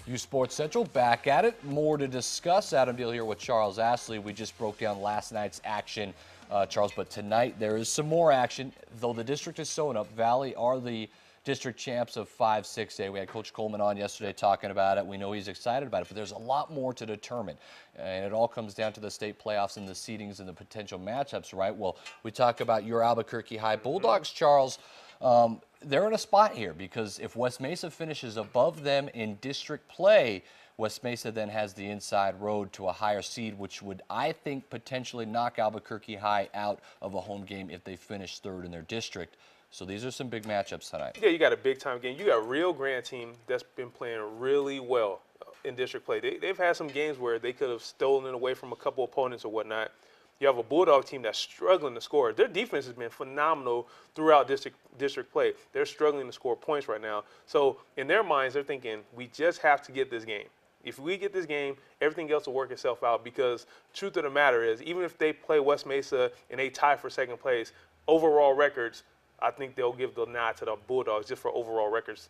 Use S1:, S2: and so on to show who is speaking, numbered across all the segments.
S1: uSports Central back at it. More to discuss. Adam Deal here with Charles Astley. We just broke down last night's action, Charles, but tonight there is some more action. Though the district is sewing up, Valley are the district champs of 5-6A. We had Coach Coleman on yesterday talking about it. We know he's excited about it, but there's a lot more to determine. And it all comes down to the state playoffs and the seedings and the potential matchups, right? Well, we talk about your Albuquerque High Bulldogs, Charles. They're in a spot here because if West Mesa finishes above them in district play, West Mesa then has the inside road to a higher seed, which would, I think, potentially knock Albuquerque High out of a home game if they finish third in their district. So these are some big matchups tonight.
S2: Yeah, you got a big-time game. You got a Rio Grande team that's been playing really well in district play. They've had some games where they could have stolen it away from a couple opponents or whatnot. You have a Bulldog team that's struggling to score. Their defense has been phenomenal throughout district play. They're struggling to score points right now. So in their minds, they're thinking, we just have to get this game. If we get this game, everything else will work itself out because truth of the matter is, even if they play West Mesa and they tie for second place, overall records, I think they'll give the nod to the Bulldogs just for overall records.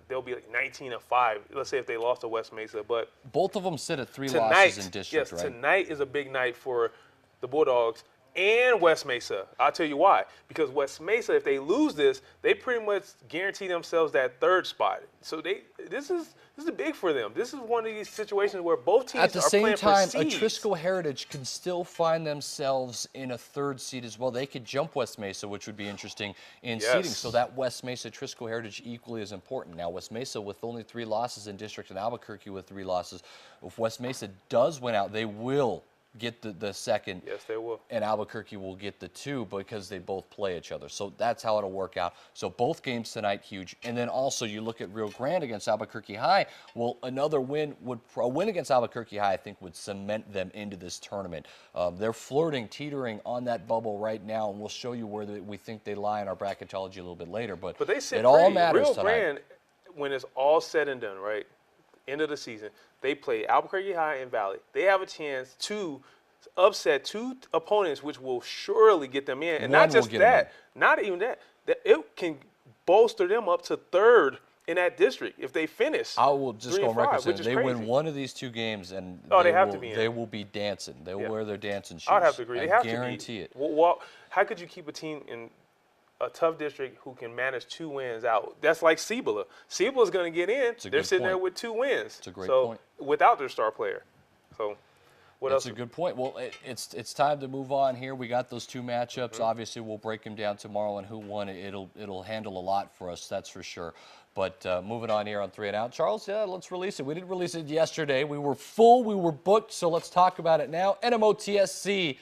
S2: They'll be like 19-5, let's say if they lost to West Mesa. But
S1: both of them sit at three losses in district,
S2: yes,
S1: right?
S2: Tonight is a big night for the Bulldogs and West Mesa. I'll tell you why. Because West Mesa, if they lose this, they pretty much guarantee themselves that third spot. So this is big for them. This is one of these situations where both teams
S1: at the
S2: are
S1: same
S2: playing
S1: time,
S2: for seeds.
S1: Atrisco Heritage can still find themselves in a third seed as well. They could jump West Mesa, which would be interesting in seeding. So that West Mesa Atrisco Heritage equally is important. Now West Mesa with only 3 losses in district and Albuquerque with 3 losses. If West Mesa does win out, they will get the second.
S2: Yes, they will.
S1: And Albuquerque will get the 2 because they both play each other. So that's how it'll work out. So both games tonight, huge. And then also you look at Rio Grande against Albuquerque High. Well, another win a win against Albuquerque High, I think, would cement them into this tournament. They're flirting, teetering on that bubble right now, and we'll show you where we think they lie in our bracketology a little bit later. But
S2: they sit
S1: it all
S2: pretty.
S1: matters
S2: Rio
S1: tonight.
S2: Grande, when it's all said and done, right, end of the season, they play Albuquerque High and Valley. They have a chance to upset 2 opponents, which will surely get them in. And not just that, not even that it can bolster them up to third in that district if they finish.
S1: I will just go on record saying they
S2: crazy.
S1: Win one of these 2 games and they will be dancing. They will wear their dancing shoes.
S2: I'd have to agree. They have
S1: guarantee
S2: to
S1: it.
S2: Well, how could you keep a team in a tough district who can manage 2 wins out? That's like Cibola. Cibola's going to get in. They're sitting there with 2 wins.
S1: It's a great point.
S2: Without their star player. So
S1: that's a good point. Well, it's time to move on here. We got those 2 matchups. Obviously, we'll break them down tomorrow, and who won it'll handle a lot for us. That's for sure. But moving on here on 3 and Out, Charles. Yeah, let's release it. We didn't release it yesterday. We were full. We were booked. So let's talk about it now. NMOTSC.com.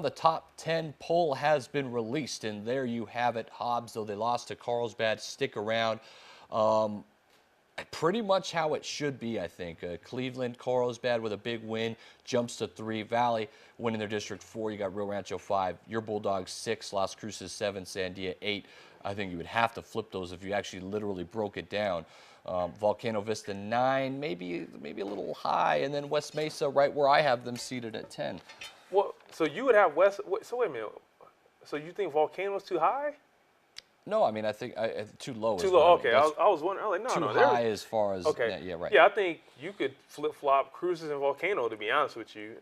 S1: The top 10 poll has been released, and there you have it. Hobbs, though they lost to Carlsbad, stick around. Pretty much how it should be, I think. Cleveland, Carlsbad with a big win, jumps to 3. Valley winning their district 4. You got Rio Rancho 5. Your Bulldogs 6. Las Cruces 7. Sandia 8. I think you would have to flip those if you actually literally broke it down. Volcano Vista 9, maybe a little high, and then West Mesa right where I have them seated at 10.
S2: Well, so you would have so wait a minute. So you think Volcano's too high?
S1: No, I mean, I think too low.
S2: Too low, okay. I was wondering. I was like, no.
S1: Too high as far as, yeah, right.
S2: Yeah, I think you could flip-flop Cruces and Volcano, to be honest with you.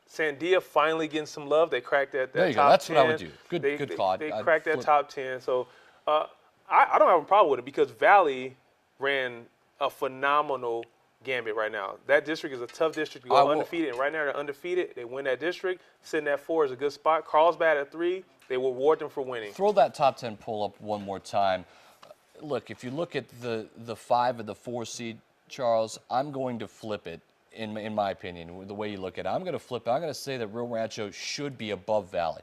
S2: Sandia finally getting some love. They cracked that top 10.
S1: There you go. That's what I would do. Good call.
S2: They cracked that top 10. So I don't have a problem with it because Valley ran a phenomenal gambit right now. That district is a tough district to go undefeated, and right now they're undefeated. They win that district. Sitting at 4 is a good spot. Carlsbad at 3. They will reward them for winning.
S1: Throw that top 10 poll up one more time. Look, if you look at the 5 and the 4 seed, Charles, I'm going to flip it, in my opinion, the way you look at it. I'm going to flip it. I'm going to say that Rio Rancho should be above Valley.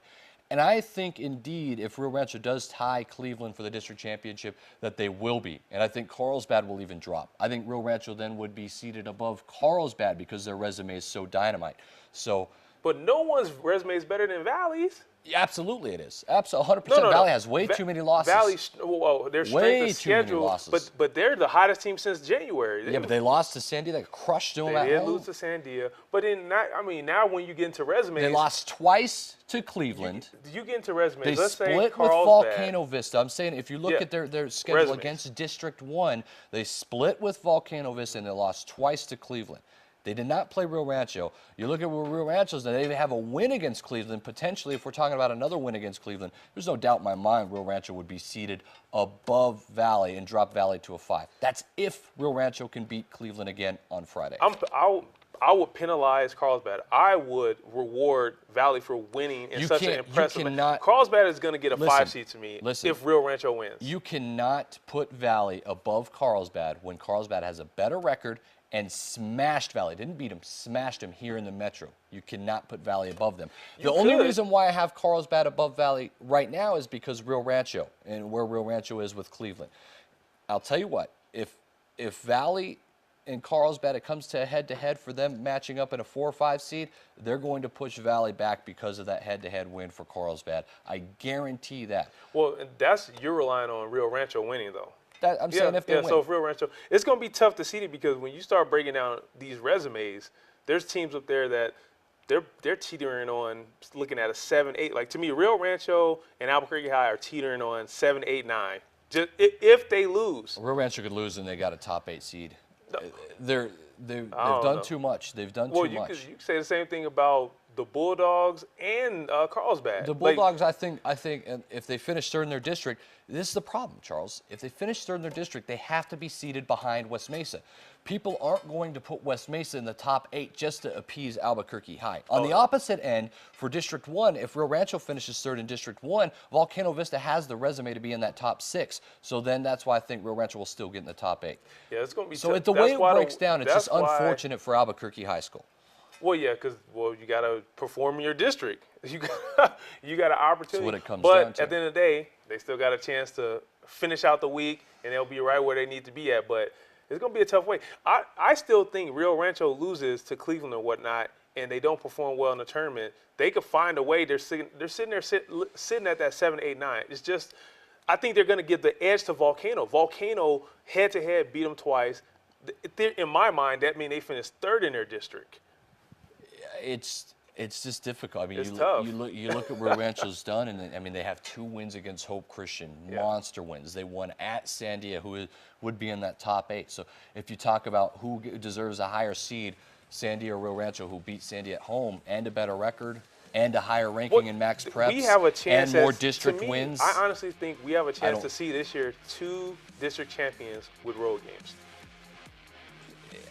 S1: And I think, indeed, if Rio Rancho does tie Cleveland for the district championship, that they will be. And I think Carlsbad will even drop. I think Rio Rancho then would be seated above Carlsbad because their resume is so dynamite. So
S2: But no one's resume is better than Valley's.
S1: Yeah, absolutely, it is. Absolutely, 100%.
S2: No.
S1: Valley has way too many losses.
S2: Valley's, well, their
S1: Way
S2: strength of
S1: too many
S2: schedule,
S1: losses.
S2: but they're the hottest team since January.
S1: Yeah, but they lost to Sandy. They crushed them
S2: They
S1: at
S2: did
S1: home.
S2: lose to Sandia, but now when you get into resumes,
S1: They lost twice to Cleveland.
S2: You get into resumes.
S1: They
S2: Let's say
S1: split with
S2: Carlsbad.
S1: Volcano Vista. I'm saying if you look
S2: Yeah.
S1: at their schedule
S2: Resumes.
S1: against District 1, they split with Volcano Vista and they lost twice to Cleveland. They did not play Rio Rancho. You look at where Rio Rancho's now, they have a win against Cleveland. Potentially, if we're talking about another win against Cleveland, there's no doubt in my mind Rio Rancho would be seated above Valley and drop Valley to a 5. That's if Rio Rancho can beat Cleveland again on Friday.
S2: I would penalize Carlsbad. I would reward Valley for winning in such an impressive manner. Carlsbad is going to get a 5 seed to me if Rio Rancho wins.
S1: You cannot put Valley above Carlsbad when Carlsbad has a better record and smashed Valley. Didn't beat them, smashed them here in the Metro. You cannot put Valley above them. The only reason why I have Carlsbad above Valley right now is because Rio Rancho and where Rio Rancho is with Cleveland. I'll tell you what, if Valley and Carlsbad, it comes to a head-to-head for them matching up in a 4 or 5 seed, they're going to push Valley back because of that head-to-head win for Carlsbad. I guarantee that.
S2: Well, you're relying on Rio Rancho winning, though.
S1: I'm saying if they win.
S2: So if Rio Rancho, it's going to be tough to seed it because when you start breaking down these resumes, there's teams up there that they're teetering on looking at a 7, 8. Like to me, Rio Rancho and Albuquerque High are teetering on 7, 8, 9. Just if they lose.
S1: Rio Rancho could lose and they got a top 8 seed. They've done too much. They've done too much.
S2: Well, you say the same thing about the Bulldogs and Carlsbad.
S1: The Bulldogs, I think, if they finish third in their district, this is the problem, Charles. If they finish third in their district, they have to be seated behind West Mesa. People aren't going to put West Mesa in the top 8 just to appease Albuquerque High. On the opposite end, for District 1, if Rio Rancho finishes third in District 1, Volcano Vista has the resume to be in that top 6. So then that's why I think Rio Rancho will still get in the top 8.
S2: Yeah, it's going to be
S1: so the way it breaks down, it's just unfortunate for Albuquerque High School.
S2: Well, yeah, because you got to perform in your district. You got an opportunity.
S1: That's what it comes
S2: down to.
S1: But
S2: at the end of the day, they still got a chance to finish out the week, and they'll be right where they need to be at. But it's going to be a tough way. I still think Rio Rancho loses to Cleveland or whatnot, and they don't perform well in the tournament. They could find a way. They're sitting at that 7, 8, 9. It's just I think they're going to give the edge to Volcano. Volcano head-to-head beat them twice. In my mind, that means they finished third in their district.
S1: It's just difficult. I mean,
S2: it's tough.
S1: You look at where Rancho's done, and I mean they have 2 wins against Hope Christian, monster wins. They won at Sandia, who would be in that top 8. So if you talk about who deserves a higher seed, Sandia or Rio Rancho, who beat Sandia at home and a better record and a higher ranking in max preps,
S2: we have a chance
S1: and more district wins.
S2: I honestly think we have a chance to see this year 2 district champions with road games.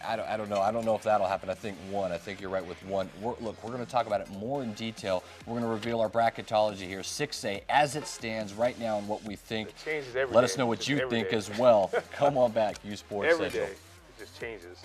S1: I don't know. I don't know if that'll happen. I think 1. I think you're right with 1. Look, we're going to talk about it more in detail. We're going to reveal our bracketology here, 6A, as it stands right now and what we think.
S2: It changes every
S1: Let
S2: day.
S1: us know what you think
S2: day.
S1: as well. Come on back, uSports
S2: Every
S1: Central.
S2: day. It just changes.